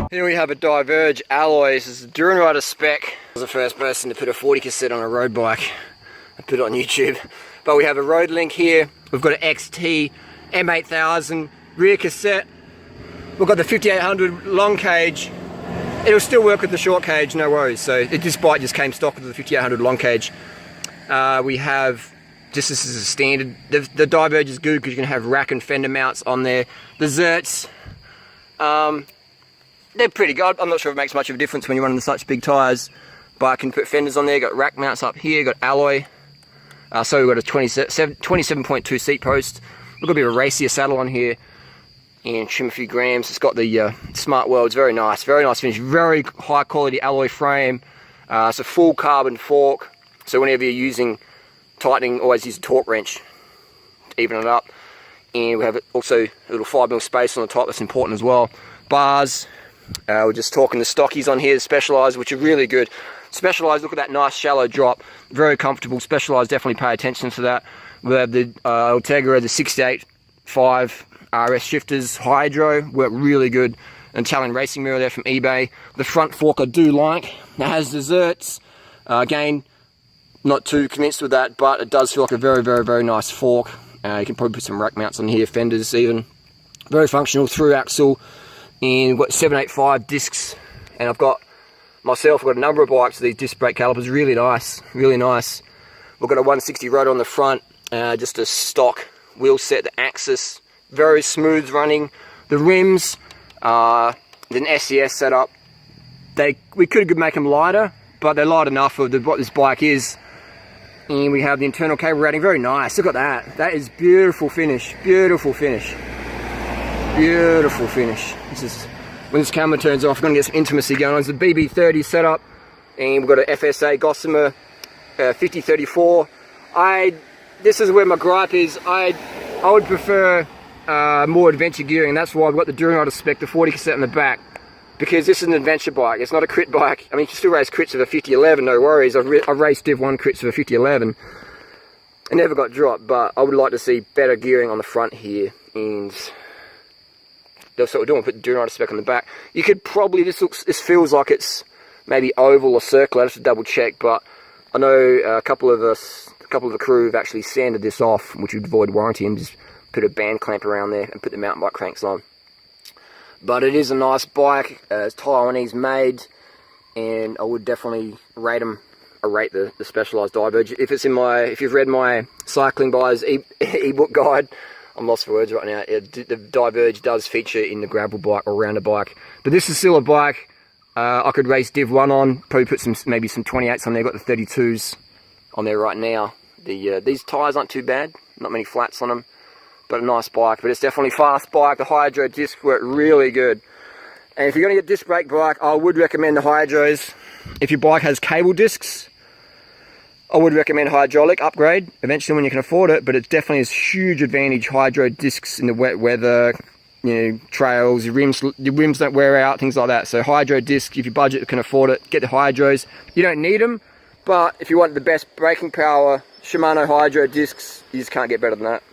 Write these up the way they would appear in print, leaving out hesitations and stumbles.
Here we have a Diverge alloy. This is a Durianrider spec. I was the first person to put a 40 cassette on a road bike and put it on YouTube. But we have a road link here. We've got an XT M8000 rear cassette. We've got the 5800 long cage. It'll still work with the short cage, no worries. So this bike just came stock with the 5800 long cage. We have, just this is a standard, the Diverge is good because you can have rack and fender mounts on there. The Zerts, they're pretty good. I'm not sure if it makes much of a difference when you're running such big tyres, but I can put fenders on there. Got rack mounts up here, got alloy. So we've got a 27.2 seat post. We've got a bit of a racier saddle on here and trim a few grams. It's got the Smart Worlds, very nice finish, very high quality alloy frame. It's a full carbon fork, so whenever you're using tightening, always use a torque wrench to even it up. And we have also a little 5mm space on the top, that's important as well. Bars, we're just talking the stockies on here, the Specialized, which are really good. Specialized, look at that nice shallow drop, very comfortable. Specialized, definitely pay attention to that. We have the Ultegra, the 685 RS shifters, Hydro, work really good. An Italian racing mirror there from eBay. The front fork I do like. It has desserts. Again, not too convinced with that, but it does feel like a very nice fork. You can probably put some rack mounts on here, fenders even. Very functional through axle. And we've got 785 discs. And I've got a number of bikes with these disc brake calipers, really nice. We've got a 160 rotor on the front, just a stock wheel set, the axis, very smooth running. The rims, an SES setup. We could make them lighter, but they're light enough for what this bike is. And we have the internal cable rating, very nice. Look at that. That is beautiful finish. Beautiful finish. This is, when this camera turns off, we're going to get some intimacy going on. It's a BB30 setup, and we've got an FSA Gossamer 5034. This is where my gripe is. I would prefer more adventure gearing, and that's why I've got the Durianrider spec, the 40 cassette in the back, because this is an adventure bike. It's not a crit bike. I mean, you can still race crits of a 5011, no worries. I've raced Div 1 crits of a 5011. I never got dropped, but I would like to see better gearing on the front here, and that's what we're doing. Put the Durianrider spec on the back. You could probably, this feels like it's maybe oval or circular. I have to double check, but I know a couple of the crew have actually sanded this off, which would avoid warranty, and just put a band clamp around there and put the mountain bike cranks on. But it is a nice bike. It's Taiwanese made, and I would definitely rate them. I rate the Specialized Diverge. If you've read my Cycling Buyers ebook guide, I'm lost for words right now. The Diverge does feature in the gravel bike or rounder bike, but this is still a bike I could race Div 1 on. Probably put maybe some 28s on there. Got the 32s on there right now. These tyres aren't too bad. Not many flats on them, but a nice bike. But it's definitely a fast bike. The Hydro discs work really good. And if you're going to get disc brake bike, I would recommend the Hydros. If your bike has cable discs, I would recommend hydraulic upgrade eventually when you can afford it, but it definitely is huge advantage. Hydro discs in the wet weather, trails, your rims don't wear out, things like that. So Hydro disc, if your budget can afford it, get the Hydros. You don't need them, but if you want the best braking power, Shimano Hydro discs, you just can't get better than that.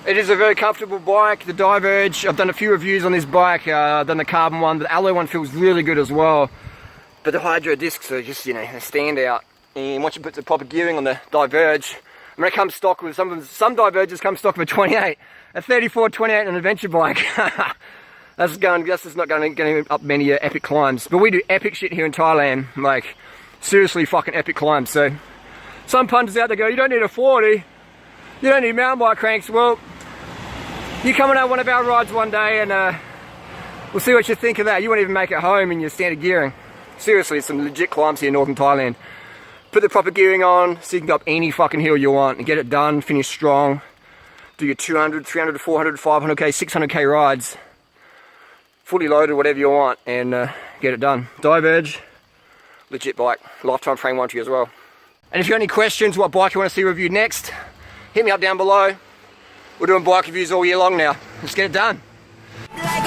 It is a very comfortable bike, the Diverge. I've done a few reviews on this bike. I've done the carbon one, the alloy one feels really good as well. But the Hydro discs are just, a stand out. And once you put the proper gearing on the Diverge, I mean, it comes stock with some Diverges come stock with a 28, a 34, 28 on an adventure bike. That's just not going up many epic climbs. But we do epic shit here in Thailand, like seriously fucking epic climbs. So some punters out there go, you don't need a 40, you don't need mountain bike cranks. Well, you come on one of our rides one day and we'll see what you think of that. You won't even make it home in your standard gearing. Seriously, some legit climbs here in northern Thailand. Put the proper gearing on so you can go up any fucking hill you want and get it done, finish strong. Do your 200, 300, 400, 500k, 600k rides. Fully loaded, whatever you want, and get it done. Diverge, legit bike. Lifetime frame warranty as well. And if you have any questions, what bike you want to see reviewed next, hit me up down below. We're doing bike reviews all year long now. Let's get it done. Like